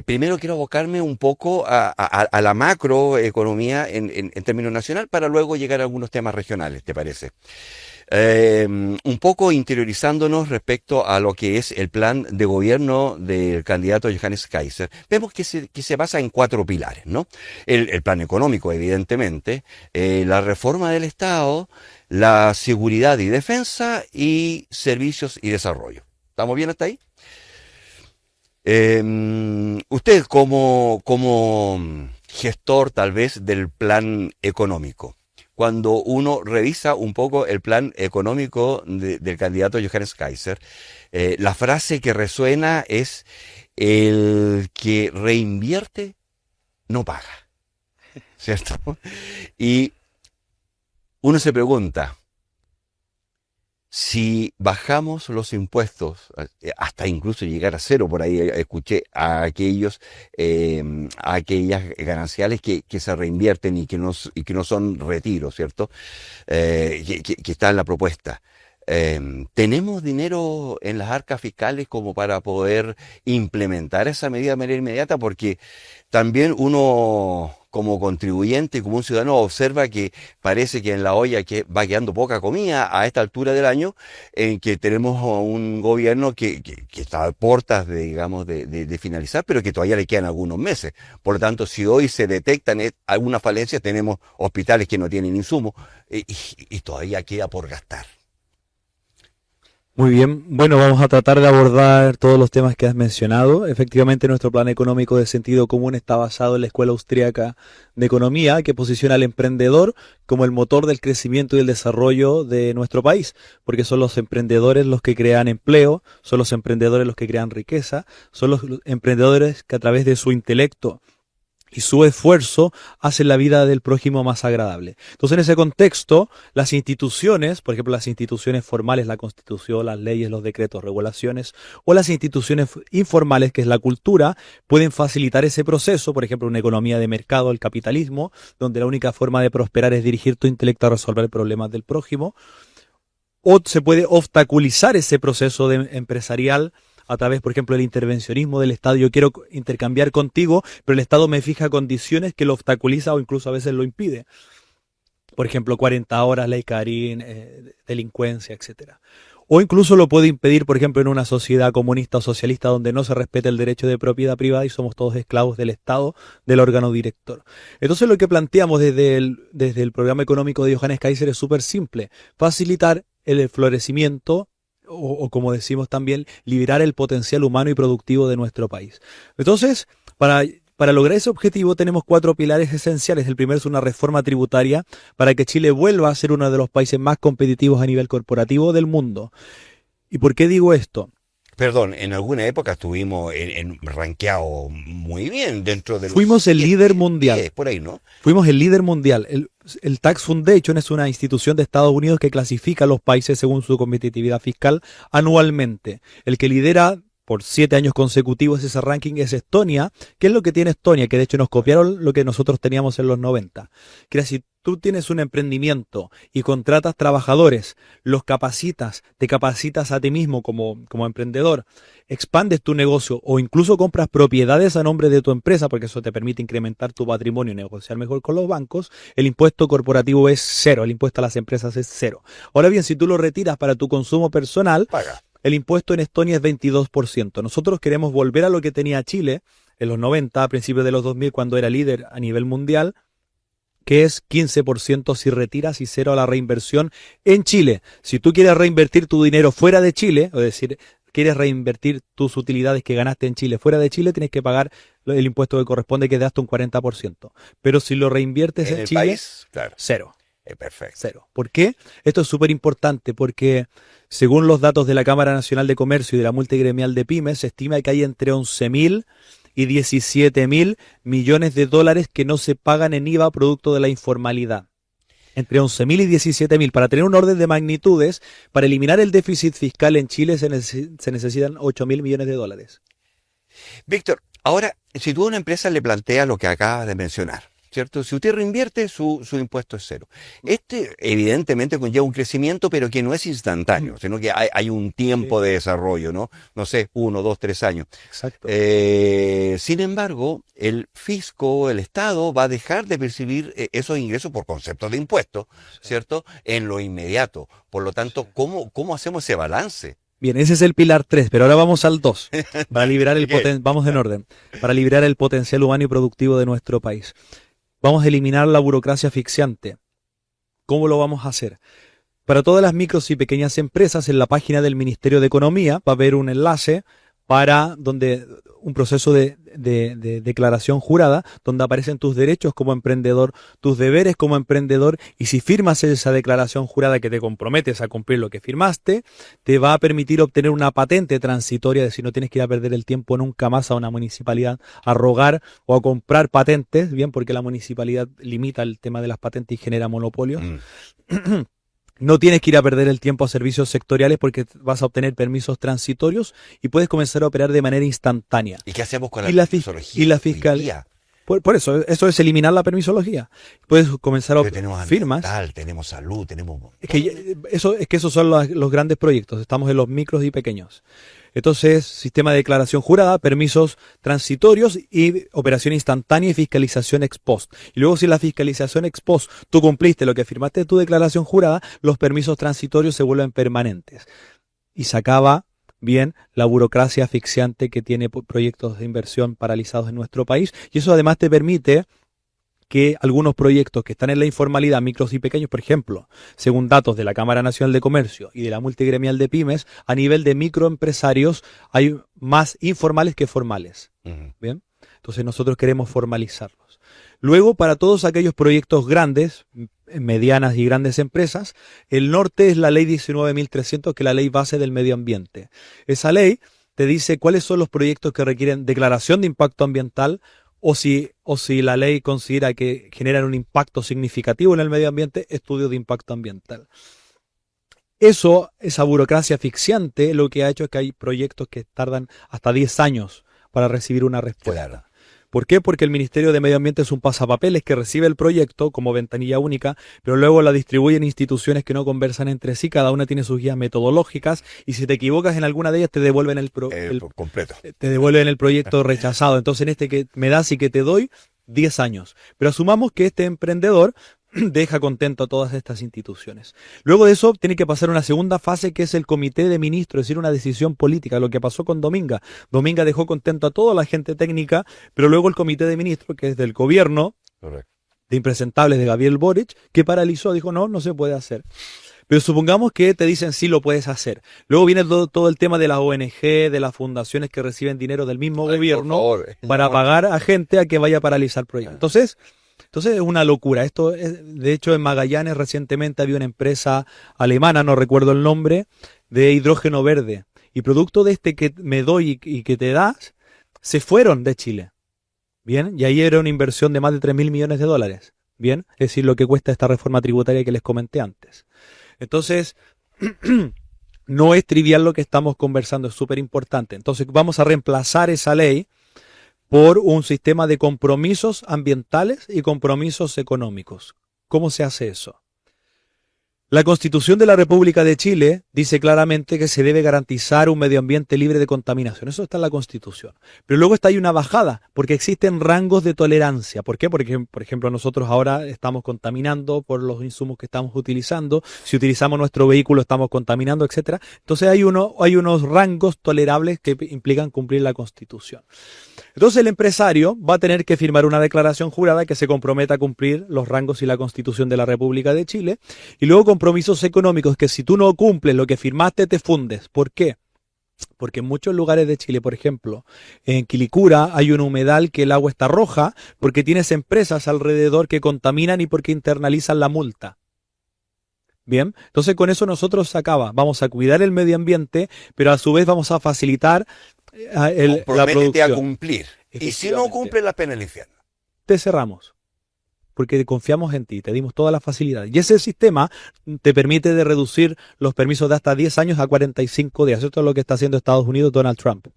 Primero quiero abocarme un poco a la macroeconomía en términos nacional para luego llegar a algunos temas regionales, ¿te parece? Un poco interiorizándonos respecto a lo que es el plan de gobierno del candidato Johannes Kaiser, vemos que se basa en cuatro pilares, ¿no? El plan económico, evidentemente, la reforma del Estado, la seguridad y defensa y servicios y desarrollo. ¿Estamos bien hasta ahí? Usted como gestor tal vez del plan económico, cuando uno revisa un poco el plan económico del candidato Johannes Kaiser, la frase que resuena es: el que reinvierte no paga, ¿cierto? Y uno se pregunta, si bajamos los impuestos, hasta incluso llegar a cero, por ahí escuché a a aquellas gananciales que se reinvierten y que no son retiros, ¿cierto? Que está en la propuesta. ¿Tenemos dinero en las arcas fiscales como para poder implementar esa medida de manera inmediata? Porque también uno, como contribuyente, como un ciudadano, observa que parece que en la olla que va quedando poca comida a esta altura del año, en que tenemos a un gobierno que está a puertas de, digamos, de finalizar, pero que todavía le quedan algunos meses. Por lo tanto, si hoy se detectan algunas falencias, tenemos hospitales que no tienen insumos, y todavía queda por gastar. Muy bien, bueno, vamos a tratar de abordar todos los temas que has mencionado. Efectivamente, nuestro plan económico de sentido común está basado en la Escuela Austríaca de Economía, que posiciona al emprendedor como el motor del crecimiento y el desarrollo de nuestro país, porque son los emprendedores los que crean empleo, son los emprendedores los que crean riqueza, son los emprendedores que a través de su intelecto y su esfuerzo hacen la vida del prójimo más agradable. Entonces, en ese contexto, las instituciones, por ejemplo, las instituciones formales, la Constitución, las leyes, los decretos, regulaciones, o las instituciones informales, que es la cultura, pueden facilitar ese proceso, por ejemplo, una economía de mercado, el capitalismo, donde la única forma de prosperar es dirigir tu intelecto a resolver problemas del prójimo, o se puede obstaculizar ese proceso empresarial a través, por ejemplo, del intervencionismo del Estado. Yo quiero intercambiar contigo, pero el Estado me fija condiciones que lo obstaculiza o incluso a veces lo impide. Por ejemplo, 40 horas, ley Carín, delincuencia, etcétera. O incluso lo puede impedir, por ejemplo, en una sociedad comunista o socialista donde no se respeta el derecho de propiedad privada y somos todos esclavos del Estado, del órgano director. Entonces, lo que planteamos desde el programa económico de Johannes Kaiser es súper simple: facilitar el florecimiento o como decimos también, liberar el potencial humano y productivo de nuestro país. Entonces, para lograr ese objetivo tenemos cuatro pilares esenciales. El primero es una reforma tributaria para que Chile vuelva a ser uno de los países más competitivos a nivel corporativo del mundo. ¿Y por qué digo esto? Perdón, en alguna época estuvimos rankeado muy bien dentro de los Fuimos el líder mundial. 10, por ahí, ¿no? Fuimos el líder mundial. El Tax Foundation es una institución de Estados Unidos que clasifica a los países según su competitividad fiscal anualmente. El que lidera por 7 años consecutivos ese ranking es Estonia. ¿Qué es lo que tiene Estonia? Que de hecho nos copiaron lo que nosotros teníamos en los 90. Que si tú tienes un emprendimiento y contratas trabajadores, los capacitas, te capacitas a ti mismo como emprendedor, expandes tu negocio o incluso compras propiedades a nombre de tu empresa, porque eso te permite incrementar tu patrimonio y negociar mejor con los bancos, el impuesto corporativo es cero, el impuesto a las empresas es cero. Ahora bien, si tú lo retiras para tu consumo personal, Paga. el impuesto en Estonia es 22%. Nosotros queremos volver a lo que tenía Chile en los 90, a principios de los 2000, cuando era líder a nivel mundial, que es 15% si retiras y cero a la reinversión en Chile. Si tú quieres reinvertir tu dinero fuera de Chile, es decir, quieres reinvertir tus utilidades que ganaste en Chile fuera de Chile, tienes que pagar el impuesto que corresponde, que es de hasta un 40%. Pero si lo reinviertes En en el Chile, país, claro, cero. perfecto. Cero. ¿Por qué? Esto es súper importante porque según los datos de la Cámara Nacional de Comercio y de la Multigremial de Pymes, se estima que hay entre 11.000 y 17.000 millones de dólares que no se pagan en IVA producto de la informalidad. Entre 11.000 y 17.000. Para tener un orden de magnitudes, para eliminar el déficit fiscal en Chile se necesitan 8.000 millones de dólares. Víctor, ahora, si tú a una empresa le planteas lo que acabas de mencionar, ¿cierto? Si usted reinvierte, su impuesto es cero. Este evidentemente conlleva un crecimiento, pero que no es instantáneo, sino que hay un tiempo de desarrollo, ¿no? No sé, 1, 2, 3 años. Exacto. Sin embargo, el fisco, el Estado, va a dejar de percibir esos ingresos por concepto de impuestos, ¿cierto? En lo inmediato. Por lo tanto, ¿cómo hacemos ese balance? Bien, ese es el pilar 3, pero ahora vamos al 2, para liberar el vamos en orden, para liberar el potencial humano y productivo de nuestro país. Vamos a eliminar la burocracia asfixiante. ¿Cómo lo vamos a hacer? Para todas las micros y pequeñas empresas, en la página del Ministerio de Economía va a haber un enlace para donde un proceso de declaración jurada, donde aparecen tus derechos como emprendedor, tus deberes como emprendedor, y si firmas esa declaración jurada que te comprometes a cumplir lo que firmaste, te va a permitir obtener una patente transitoria, de si no tienes que ir a perder el tiempo nunca más a una municipalidad a rogar o a comprar patentes, bien, porque la municipalidad limita el tema de las patentes y genera monopolios. No tienes que ir a perder el tiempo a servicios sectoriales porque vas a obtener permisos transitorios y puedes comenzar a operar de manera instantánea. ¿Y qué hacemos con la fiscalía? Por eso es eliminar la permisología. Puedes comenzar a tenemos firmas. Tenemos salud, tenemos... Es que esos son los grandes proyectos. Estamos en los micros y pequeños. Entonces, sistema de declaración jurada, permisos transitorios y operación instantánea y fiscalización ex post. Y luego, si la fiscalización ex post tú cumpliste lo que firmaste en tu declaración jurada, los permisos transitorios se vuelven permanentes. Y se acaba bien la burocracia asfixiante que tiene proyectos de inversión paralizados en nuestro país. Y eso además te permite que algunos proyectos que están en la informalidad, micros y pequeños, por ejemplo, según datos de la Cámara Nacional de Comercio y de la Multigremial de Pymes, a nivel de microempresarios hay más informales que formales. ¿Bien? Entonces nosotros queremos formalizarlos. Luego, para todos aquellos proyectos grandes, medianas y grandes empresas, el norte es la ley 19.300, que es la ley base del medio ambiente. Esa ley te dice cuáles son los proyectos que requieren declaración de impacto ambiental, o si la ley considera que generan un impacto significativo en el medio ambiente, estudio de impacto ambiental. Esa burocracia asfixiante, lo que ha hecho es que hay proyectos que tardan hasta 10 años para recibir una respuesta. Claro. ¿Por qué? Porque el Ministerio de Medio Ambiente es un pasapapeles que recibe el proyecto como ventanilla única, pero luego la distribuye en instituciones que no conversan entre sí, cada una tiene sus guías metodológicas, y si te equivocas en alguna de ellas te devuelven completo. Te devuelven el proyecto rechazado. Entonces, en este que me das y que te doy, 10 años. Pero asumamos que este emprendedor deja contento a todas estas instituciones. Luego de eso tiene que pasar una segunda fase, que es el comité de ministros, es decir, una decisión política, lo que pasó con Dominga. Dominga dejó contento a toda la gente técnica, pero luego el comité de ministros, que es del gobierno, Correcto, de impresentables de Gabriel Boric, que paralizó, dijo no se puede hacer. Pero supongamos que te dicen sí lo puedes hacer. Luego viene todo el tema de las ONG, de las fundaciones que reciben dinero del mismo gobierno para pagar a gente a que vaya a paralizar proyectos. Entonces es una locura. De hecho, en Magallanes recientemente había una empresa alemana, no recuerdo el nombre, de hidrógeno verde. Y producto de este que me doy y que te das, se fueron de Chile. Bien, y ahí era una inversión de más de 3.000 millones de dólares. Bien, es decir, lo que cuesta esta reforma tributaria que les comenté antes. Entonces, no es trivial lo que estamos conversando, es súper importante. Entonces, vamos a reemplazar esa ley por un sistema de compromisos ambientales y compromisos económicos. ¿Cómo se hace eso? La Constitución de la República de Chile dice claramente que se debe garantizar un medio ambiente libre de contaminación. Eso está en la Constitución. Pero luego hay una bajada, porque existen rangos de tolerancia. ¿Por qué? Porque, por ejemplo, nosotros ahora estamos contaminando por los insumos que estamos utilizando. Si utilizamos nuestro vehículo estamos contaminando, etcétera. Entonces hay unos rangos tolerables que implican cumplir la Constitución. Entonces el empresario va a tener que firmar una declaración jurada que se comprometa a cumplir los rangos y la Constitución de la República de Chile, y luego compromisos económicos que si tú no cumples lo que firmaste te fundes. ¿Por qué? Porque en muchos lugares de Chile, por ejemplo, en Quilicura hay un humedal que el agua está roja porque tienes empresas alrededor que contaminan y porque internalizan la multa. Bien, entonces con eso nosotros vamos a cuidar el medio ambiente, pero a su vez vamos a facilitar la producción. A cumplir. Y si no cumple, la pena el infierno. Te cerramos, porque confiamos en ti, te dimos todas las facilidades. Y ese sistema te permite de reducir los permisos de hasta 10 años a 45 días. Esto es lo que está haciendo Estados Unidos, Donald Trump.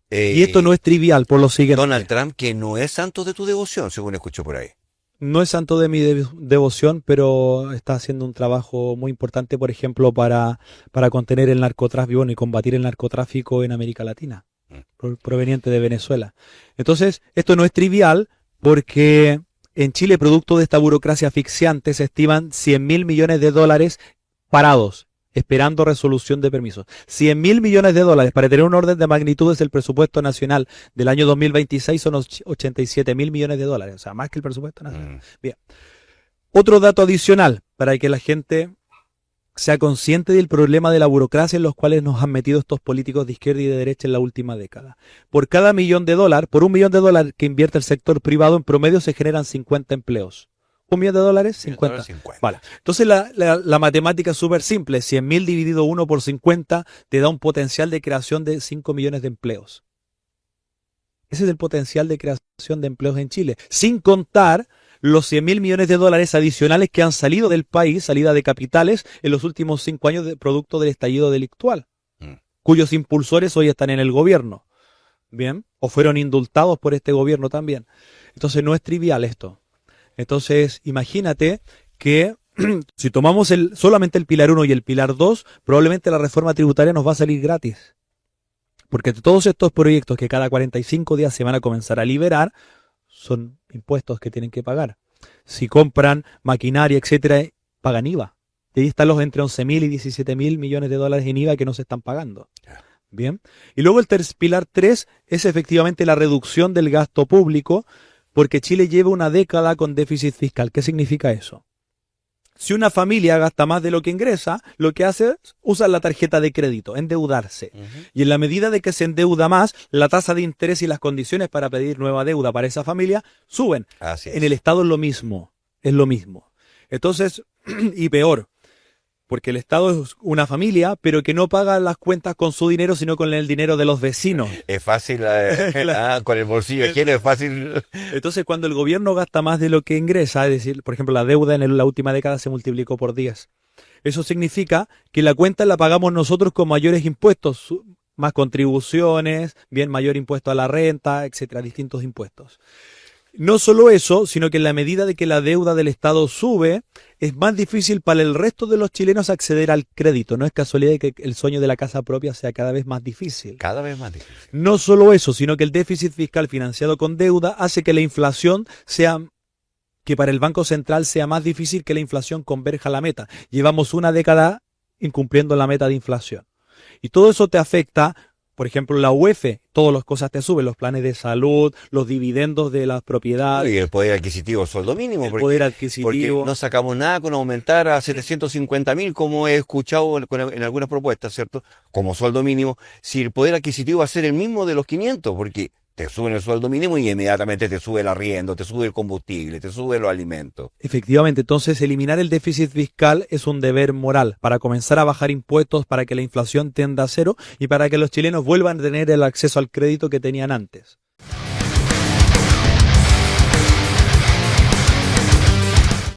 Y esto no es trivial por lo siguiente. Donald Trump, que no es santo de tu devoción, según escucho por ahí. No es santo de mi devoción, pero está haciendo un trabajo muy importante, por ejemplo, para contener el narcotráfico y combatir el narcotráfico en América Latina, proveniente de Venezuela. Entonces, esto no es trivial porque en Chile, producto de esta burocracia asfixiante, se estiman 100.000 millones de dólares parados, esperando resolución de permisos. 100.000 millones de dólares, para tener un orden de magnitudes, el presupuesto nacional del año 2026 son 87.000 millones de dólares, o sea, más que el presupuesto nacional. Bien. Otro dato adicional, para que la gente sea consciente del problema de la burocracia en los cuales nos han metido estos políticos de izquierda y de derecha en la última década. Por cada $1.000.000, por $1.000.000 que invierte el sector privado, en promedio se generan 50 empleos. $1.000.000, 50. Vale. Entonces la matemática es súper simple. 100.000 dividido 1 por 50 te da un potencial de creación de 5 millones de empleos. Ese es el potencial de creación de empleos en Chile. Sin contar los 100.000 millones de dólares adicionales que han salido del país, salida de capitales, en los últimos 5 años de producto del estallido delictual, cuyos impulsores hoy están en el gobierno. Bien. O fueron indultados por este gobierno también. Entonces no es trivial esto. Entonces, imagínate que si tomamos solamente el pilar 1 y el pilar 2, probablemente la reforma tributaria nos va a salir gratis. Porque todos estos proyectos que cada 45 días se van a comenzar a liberar, son impuestos que tienen que pagar. Si compran maquinaria, etcétera, pagan IVA. Y ahí están los entre 11.000 y 17.000 millones de dólares en IVA que no se están pagando. Bien. Y luego el pilar 3 es efectivamente la reducción del gasto público, porque Chile lleva una década con déficit fiscal. ¿Qué significa eso? Si una familia gasta más de lo que ingresa, lo que hace es usar la tarjeta de crédito, endeudarse. Y en la medida de que se endeuda más, la tasa de interés y las condiciones para pedir nueva deuda para esa familia suben. En el Estado es lo mismo. Entonces, y peor, porque el Estado es una familia, pero que no paga las cuentas con su dinero, sino con el dinero de los vecinos. Es fácil, con el bolsillo lleno es fácil. Entonces, cuando el gobierno gasta más de lo que ingresa, es decir, por ejemplo, la deuda en la última década se multiplicó por 10. Eso significa que la cuenta la pagamos nosotros con mayores impuestos, más contribuciones, bien mayor impuesto a la renta, etcétera, distintos impuestos. No solo eso, sino que en la medida de que la deuda del Estado sube, es más difícil para el resto de los chilenos acceder al crédito. No es casualidad de que el sueño de la casa propia sea cada vez más difícil. Cada vez más difícil. No solo eso, sino que el déficit fiscal financiado con deuda hace que la inflación que para el Banco Central sea más difícil que la inflación converja a la meta. Llevamos una década incumpliendo la meta de inflación. Y todo eso te afecta. Por ejemplo, la UEF, todas las cosas te suben, los planes de salud, los dividendos de las propiedades. Y el poder adquisitivo, el sueldo mínimo. Porque no sacamos nada con aumentar a 750.000, como he escuchado en algunas propuestas, ¿cierto? Como sueldo mínimo, si el poder adquisitivo va a ser el mismo de los 500, porque te suben el sueldo mínimo y inmediatamente te sube el arriendo, te sube el combustible, te sube los alimentos. Efectivamente, entonces eliminar el déficit fiscal es un deber moral para comenzar a bajar impuestos, para que la inflación tienda a cero y para que los chilenos vuelvan a tener el acceso al crédito que tenían antes.